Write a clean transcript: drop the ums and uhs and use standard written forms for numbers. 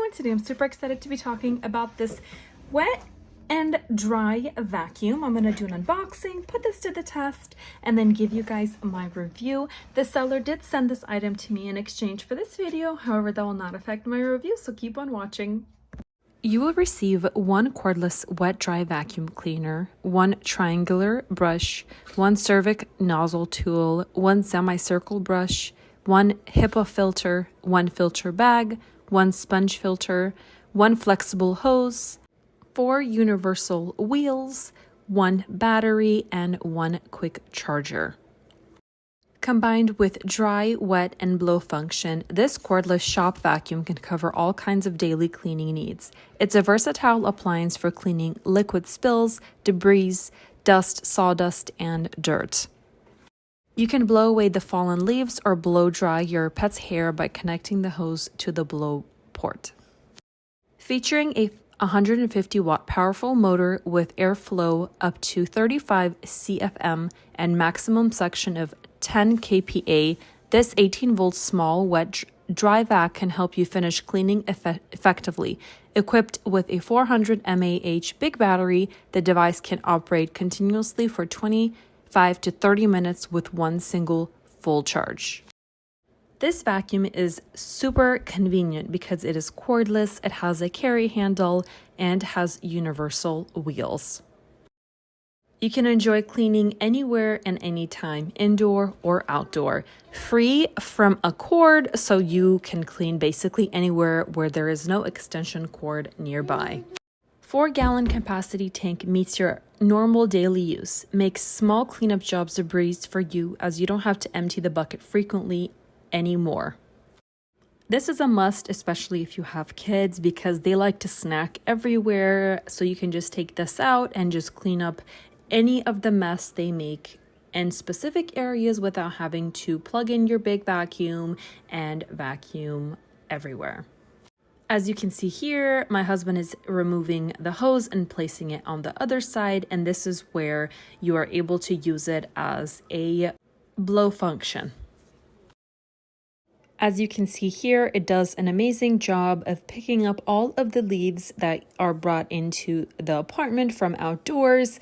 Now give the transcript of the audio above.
everyone, today I'm super excited to be talking about this wet and dry vacuum. I'm going to do an unboxing, put this to the test, and then give you guys my review. The seller did send this item to me in exchange for this video, however that will not affect my review, so keep on watching. You will receive one cordless wet dry vacuum cleaner, one triangular brush, one cervic nozzle tool, one semicircle brush, one HIPAA filter, one filter bag, one sponge filter, one flexible hose, 4 universal wheels, 1 battery, and 1 quick charger. Combined with dry, wet, and blow function, this cordless shop vacuum can cover all kinds of daily cleaning needs. It's a versatile appliance for cleaning liquid spills, debris, dust, sawdust, and dirt. You can blow away the fallen leaves or blow dry your pet's hair by connecting the hose to the blow port. Featuring a 150 watt powerful motor with airflow up to 35 CFM and maximum suction of 10 kPa, this 18-volt small wet dry vac can help you finish cleaning effectively. Equipped with a 400 mAh big battery, the device can operate continuously for 25 to 30 minutes with one single full charge. This vacuum is super convenient because it is cordless, it has a carry handle, and has universal wheels. You can enjoy cleaning anywhere and anytime, indoor or outdoor. Free from a cord, so you can clean basically anywhere where there is no extension cord nearby. 4-gallon capacity tank meets your normal daily use, makes small cleanup jobs a breeze for you as you don't have to empty the bucket frequently anymore. This is a must, especially if you have kids, because they like to snack everywhere, so you can just take this out and just clean up any of the mess they make in specific areas without having to plug in your big vacuum and vacuum everywhere. As you can see here, my husband is removing the hose and placing it on the other side, and this is where you are able to use it as a blow function. As you can see here, it does an amazing job of picking up all of the leaves that are brought into the apartment from outdoors,